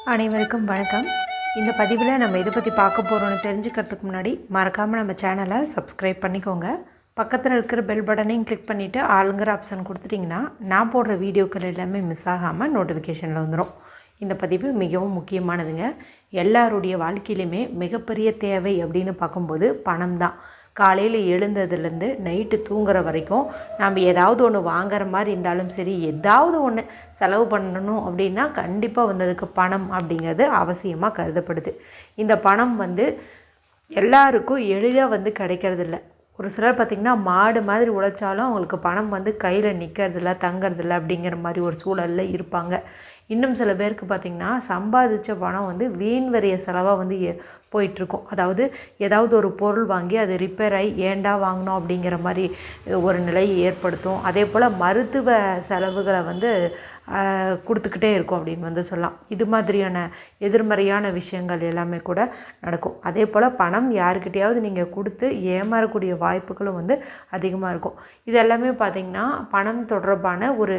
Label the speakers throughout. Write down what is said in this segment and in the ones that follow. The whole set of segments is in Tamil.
Speaker 1: அனைவருக்கும் வணக்கம். இந்த பதிவில் நம்ம இதை பற்றி பார்க்க போகிறோன்னு தெரிஞ்சுக்கிறதுக்கு முன்னாடி மறக்காமல் நம்ம சேனலை சப்ஸ்கிரைப் பண்ணிக்கோங்க. பக்கத்தில் இருக்கிற பெல் பட்டனையும் கிளிக் பண்ணிவிட்டு ஆளுங்கிற ஆப்ஷன் கொடுத்துட்டிங்கன்னா நான் போடுற வீடியோக்கள் எல்லாமே மிஸ் ஆகாமல் நோட்டிஃபிகேஷனில் வந்துடும். இந்த பதிவு மிகவும் முக்கியமானதுங்க. எல்லாருடைய வாழ்க்கையிலுமே மிகப்பெரிய தேவை அப்படின்னு பார்க்கும்போது பணம் தான். காலையில் எழுந்ததுலேருந்து நைட்டு தூங்குற வரைக்கும் நம்ம ஏதாவது ஒன்று வாங்குற மாதிரி இருந்தாலும் சரி, ஏதாவது ஒன்று செலவு பண்ணணும் அப்படின்னா கண்டிப்பாக வந்ததுக்கு பணம் அப்படிங்கிறது அவசியமாக கருதப்படுது. இந்த பணம் எல்லாருக்கும் எளிதாக கிடைக்கிறதில்ல. ஒரு சிலர் பார்த்திங்கன்னா மாடு மாதிரி உழைச்சாலும் அவங்களுக்கு பணம் கையில் நிற்கிறதில்ல, தங்கிறதில்ல அப்படிங்கிற மாதிரி ஒரு சூழலில் இருப்பாங்க. இன்னும் சில பேருக்கு பார்த்திங்கன்னா சம்பாதிச்ச பணம் வீண் வரிய செலவாக போயிட்டுருக்கும். அதாவது ஏதாவது ஒரு பொருள் வாங்கி அது ரிப்பேர் ஆகி ஏண்டா வாங்கினோம் அப்படிங்கிற மாதிரி ஒரு நிலையை ஏற்படுத்தும். அதே போல் மருத்துவ செலவுகளை கொடுத்துக்கிட்டே இருக்கும் அப்படின்னு சொல்லலாம். இது மாதிரியான எதிர்மறையான விஷயங்கள் எல்லாமே கூட நடக்கும். அதே போல் பணம் யாருக்கிட்டையாவது நீங்கள் கொடுத்து ஏமாறக்கூடிய வாய்ப்புகளும் அதிகமாக இருக்கும். இது எல்லாமே பார்த்திங்கன்னா பணம் தொடர்பான ஒரு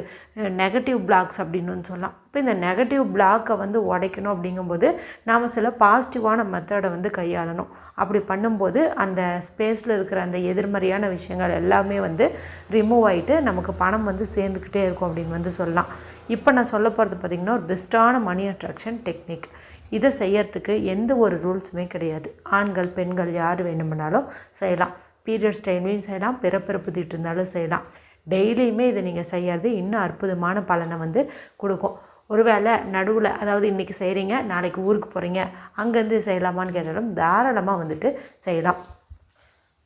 Speaker 1: நெகட்டிவ் பிளாக்ஸ் அப்படின்னு சொல்லலாம். இப்போ இந்த நெகட்டிவ் பிளாக்கை உடைக்கணும் அப்படிங்கும்போது நாம் சில பாசிட்டிவான மெத்தடை கையாளணும். அப்படி பண்ணும்போது அந்த ஸ்பேஸில் இருக்கிற அந்த எதிர்மறையான விஷயங்கள் எல்லாமே ரிமூவ் ஆகிட்டு நமக்கு பணம் சேர்ந்துக்கிட்டே இருக்கும் அப்படின்னு சொல்லலாம். இப்போ நான் சொல்ல போகிறது பார்த்திங்கன்னா ஒரு பெஸ்ட்டான மணி அட்ராக்ஷன் டெக்னிக். இதை செய்யறதுக்கு எந்த ஒரு ரூல்ஸுமே கிடையாது. ஆண்கள் பெண்கள் யார் வேணும்னாலும் செய்யலாம். பீரியட்ஸ் டைம்லையும் செய்யலாம், பிறப்பிறப்பு தீட்டு இருந்தாலும் செய்யலாம். டெய்லியுமே இதை நீங்கள் செய்யறது இன்னும் அற்புதமான பலனை கொடுக்கும். ஒருவேளை நடுவில், அதாவது இன்றைக்கி செய்கிறீங்க, நாளைக்கு ஊருக்கு போகிறீங்க, அங்கேருந்து செய்யலாமான்னு கேட்டாலும் தாராளமாக செய்யலாம்.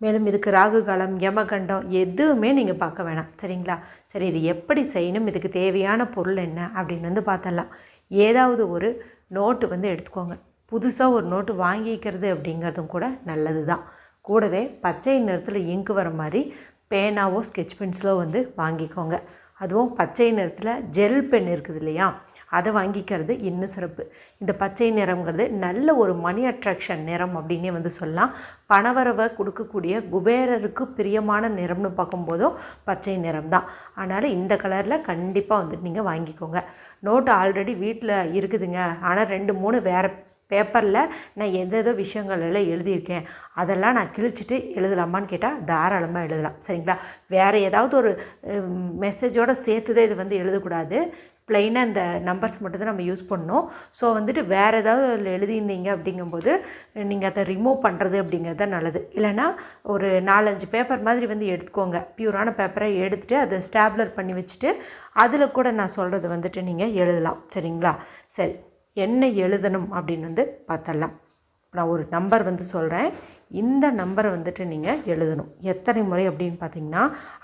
Speaker 1: மேலும் இதுக்கு ராகு காலம், யமகண்டம் எதுவுமே நீங்கள் பார்க்க வேணாம். சரிங்களா? சரி, இது எப்படி செய்யணும், இதுக்கு தேவையான பொருள் என்ன அப்படின்னு பார்த்தரலாம். ஏதாவது ஒரு நோட்டு எடுத்துக்கோங்க. புதுசாக ஒரு நோட்டு வாங்கிக்கிறது அப்படிங்கிறதும் கூட நல்லது தான். கூடவே பச்சை நிறத்தில் இங்கு வர மாதிரி பேனாவோ ஸ்கெட்ச் பென்சிலோ வாங்கிக்கோங்க. அதுவும் பச்சை நிறத்தில் ஜெல் பென் இருக்குது இல்லையா, அதை வாங்கிக்கிறது இன்னும் சிறப்பு. இந்த பச்சை நிறம்ங்கிறது நல்ல ஒரு மணி அட்ராக்ஷன் நிறம் அப்படின்னே சொல்லலாம். பணவரவை கொடுக்கக்கூடிய குபேரருக்கு பிரியமான நிறம்னு பார்க்கும்போதும் பச்சை நிறம் தான். அதனால் இந்த கலரில் கண்டிப்பாக நீங்கள் வாங்கிக்கோங்க. நோட்டு ஆல்ரெடி வீட்டில் இருக்குதுங்க, ஆனால் 2-3 வேறு பேப்பரில் நான் எதோ விஷயங்கள் எல்லாம் எழுதியிருக்கேன், அதெல்லாம் நான் கிழிச்சிட்டு எழுதலாமான்னு கேட்டால் தாராளமாக எழுதலாம். சரிங்களா? வேறு ஏதாவது ஒரு மெசேஜோடு சேர்த்து தான் இது எழுதக்கூடாது. ப்ளைனாக இந்த நம்பர்ஸ் மட்டும் தான் நம்ம யூஸ் பண்ணணும். ஸோ வேறு ஏதாவது அதில் எழுதியிருந்தீங்க அப்படிங்கும்போது நீங்கள் அதை ரிமூவ் பண்ணுறது அப்படிங்கிறது தான் நல்லது. இல்லைனா ஒரு 4-5 பேப்பர் மாதிரி எடுத்துக்கோங்க. பியூரான பேப்பரை எடுத்துகிட்டு அதை ஸ்டாப்லர் பண்ணி வச்சுட்டு அதில் கூட நான் சொல்கிறது நீங்கள் எழுதலாம். சரிங்களா? சரி, என்ன எழுதணும் அப்படின்னு பார்த்தரலாம். நான் ஒரு நம்பர் சொல்கிறேன். இந்த நம்பரை நீங்கள் எழுதணும். எத்தனை முறை அப்படின்னு பார்த்திங்கன்னா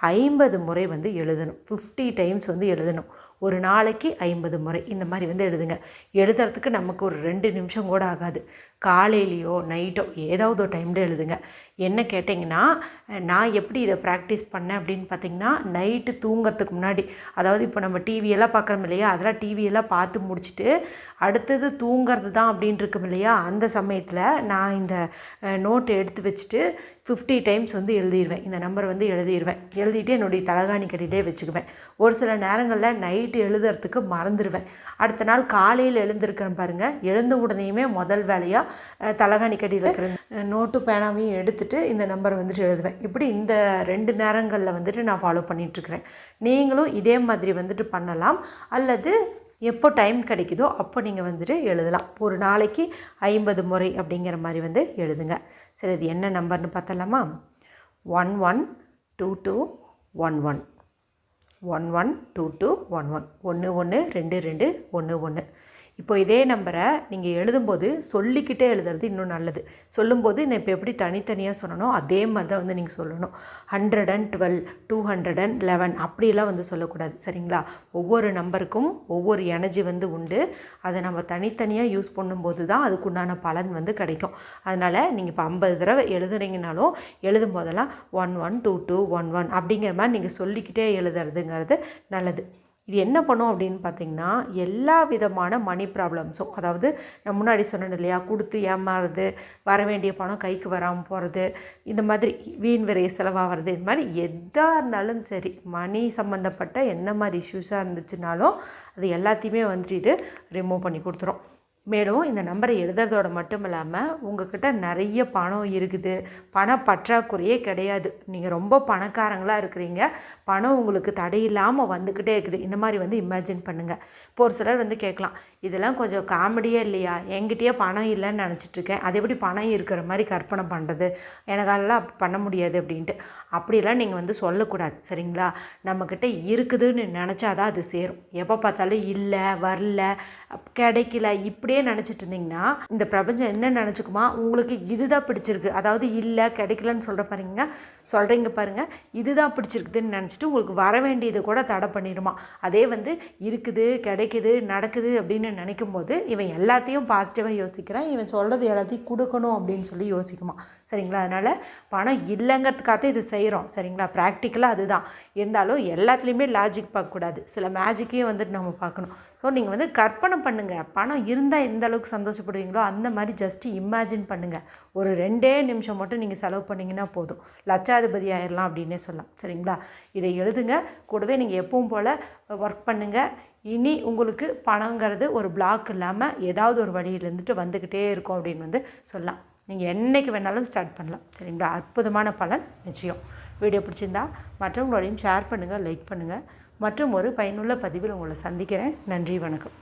Speaker 1: 50 முறை எழுதணும். 50 டைம்ஸ் எழுதணும். ஒரு நாளைக்கு 50 முறை இந்த மாதிரி எழுதுங்க. எழுதுறதுக்கு நமக்கு ஒரு 2 நிமிஷம் கூட ஆகாது. காலையிலையோ நைட்டோ ஏதாவது ஒரு டைமில் எழுதுங்க. என்ன கேட்டிங்கன்னா, நான் எப்படி இதை ப்ராக்டிஸ் பண்ணேன் அப்படின்னு பார்த்திங்கன்னா, நைட்டு தூங்கிறதுக்கு முன்னாடி, அதாவது இப்போ நம்ம டிவியெல்லாம் பார்க்குறோம் இல்லையா, அதெல்லாம் டிவியெல்லாம் பார்த்து முடிச்சுட்டு அடுத்தது தூங்கிறது தான் அப்படின்னு இருக்கும் இல்லையா, அந்த சமயத்தில் நான் இந்த நோட்டை எடுத்து வச்சுட்டு 50 டைம்ஸ் எழுதிடுவேன். இந்த நம்பரை எழுதிடுவேன். எழுதிட்டு என்னுடைய தலகாணி கட்டிகிட்டே வச்சுக்குவேன். ஒரு சில நேரங்களில் நைட்டு எழுதுறதுக்கு மறந்துடுவேன். அடுத்த நாள் காலையில் எழுந்திருக்கிறேன் பாருங்கள், எழுந்த உடனேயுமே முதல் வேலையாக தலகாணி கட்டியில் இருக்கிற நோட்டு பேனாவையும் எடுத்துகிட்டு இந்த நம்பரை எழுதுவேன். இப்படி இந்த 2 நேரங்களில் நான் ஃபாலோ பண்ணிகிட்ருக்கிறேன். நீங்களும் இதே மாதிரி பண்ணலாம். அல்லது எப்போ டைம் கிடைக்குதோ அப்போ நீங்கள் எழுதலாம். ஒரு நாளைக்கு 50 முறை அப்படிங்கிற மாதிரி எழுதுங்க. சரி, இது என்ன நம்பர்னு பார்த்தலாமா? 112211 112211 112211. இப்போ இதே நம்பரை நீங்கள் எழுதும்போது சொல்லிக்கிட்டே எழுதுறது இன்னும் நல்லது. சொல்லும்போது நான் இப்போ எப்படி தனித்தனியாக சொல்லணும் அதே மாதிரி தான் நீங்கள் சொல்லணும். 112 211 அப்படிலாம் சொல்லக்கூடாது. சரிங்களா? ஒவ்வொரு நம்பருக்கும் ஒவ்வொரு எனர்ஜி உண்டு. அதை நம்ம தனித்தனியாக யூஸ் பண்ணும்போது தான் அதுக்குண்டான பலன் கிடைக்கும். அதனால் நீங்கள் இப்போ 50 தடவை எழுதுறீங்கனாலும் எழுதும் போதெல்லாம் 112211 அப்படிங்கிற மாதிரி நீங்கள் சொல்லிக்கிட்டே எழுதுறதுங்கிறது நல்லது. இது என்ன பண்ணும் அப்படின்னு பார்த்திங்கன்னா, எல்லா விதமான மணி ப்ராப்ளம்ஸும், அதாவது நான் முன்னாடி சொன்னேன் இல்லையா, கொடுத்து ஏமாறுறது, வர வேண்டிய பணம் கைக்கு வராமல் போகிறது, இந்த மாதிரி வீண் விரைய செலவாகிறது, இது மாதிரி எதாக இருந்தாலும் சரி, மணி சம்மந்தப்பட்ட எந்த மாதிரி இஷ்யூஸாக இருந்துச்சுனாலும் அது எல்லாத்தையுமே இது ரிமூவ் பண்ணி கொடுத்துரும். மேலும் இந்த நம்பரை எழுதுறதோட மட்டும் இல்லாமல் உங்கள்கிட்ட நிறைய பணம் இருக்குது, பண பற்றாக்குறையே கிடையாது, நீங்கள் ரொம்ப பணக்காரங்களாக இருக்கிறீங்க, பணம் உங்களுக்கு தடையில்லாமல் வந்துக்கிட்டே இருக்குது, இந்த மாதிரி வந்து இமேஜின் பண்ணுங்கள். இப்போ ஒரு சிலர் வந்து கேட்கலாம், இதெல்லாம் கொஞ்சம் காமெடியே இல்லையா, என்கிட்டயே பணம் இல்லைன்னு நினச்சிட்ருக்கேன், அது எப்படி பணம் இருக்கிற மாதிரி கற்பனை பண்ணுறது, எனக்காலலாம் பண்ண முடியாது அப்படின்ட்டு. அப்படிலாம் நீங்கள் வந்து சொல்லக்கூடாது சரிங்களா. நம்மக்கிட்ட இருக்குதுன்னு நினச்சாதான் அது சேரும். எப்போ பார்த்தாலும் இல்லை, வரல, கிடைக்கல இப்படியே நினச்சிட்டு இருந்தீங்கன்னா இந்த பிரபஞ்சம் என்ன நினச்சிக்குமா, உங்களுக்கு இதுதான் பிடிச்சிருக்கு, அதாவது இல்லை கிடைக்கலன்னு சொல்கிறீங்க பாருங்கள், இதுதான் பிடிச்சிருக்குதுன்னு நினச்சிட்டு உங்களுக்கு வர வேண்டியது கூட தடை பண்ணிடுமா. அதே வந்து இருக்குது, கிடைக்குது, நடக்குது அப்படின்னு நினைக்கும் போது இவன் எல்லாத்தையும் பாசிட்டிவாக யோசிக்கிறான், இவன் சொல்கிறது எல்லாத்தையும் கொடுக்கணும் அப்படின்னு சொல்லி யோசிக்குமா சரிங்களா. அதனால் பணம் இல்லைங்கிறதுக்காக இது செய்கிறோம் சரிங்களா. ப்ராக்டிக்கலாக அதுதான் இருந்தாலும் எல்லாத்துலேயுமே லாஜிக் பார்க்கக்கூடாது, சில மேஜிக்கையும் வந்துட்டு நம்ம பார்க்கணும். ஸோ நீங்கள் வந்து கற்பனை பண்ணுங்கள், பணம் இருந்தால் எந்த அளவுக்கு சந்தோஷப்படுவீங்களோ அந்த மாதிரி ஜஸ்ட்டு இமேஜின் பண்ணுங்கள். ஒரு 2 நிமிஷம் மட்டும் நீங்கள் செலவு பண்ணிங்கன்னா போதும், லட்சாதிபதி ஆயிடலாம் அப்படின்னே சொல்லலாம் சரிங்களா. இதை எழுதுங்க, கூடவே நீங்கள் எப்பவும் போல் ஒர்க் பண்ணுங்கள். இனி உங்களுக்கு பணங்கிறது ஒரு பிளாக் இல்லாமல் ஏதாவது ஒரு வழியிலேருந்துட்டு வந்துக்கிட்டே இருக்கும் அப்படின்னு வந்து சொல்லலாம். நீங்கள் என்றைக்கு வேணாலும் ஸ்டார்ட் பண்ணலாம் சரிங்களா. அற்புதமான பலன் நிச்சயம். வீடியோ பிடிச்சிருந்தா மற்றவங்களோடையும் ஷேர் பண்ணுங்கள், லைக் பண்ணுங்கள். மற்றும் ஒரு பயனுள்ள பதிவில் உங்களை சந்திக்கிறேன். நன்றி, வணக்கம்.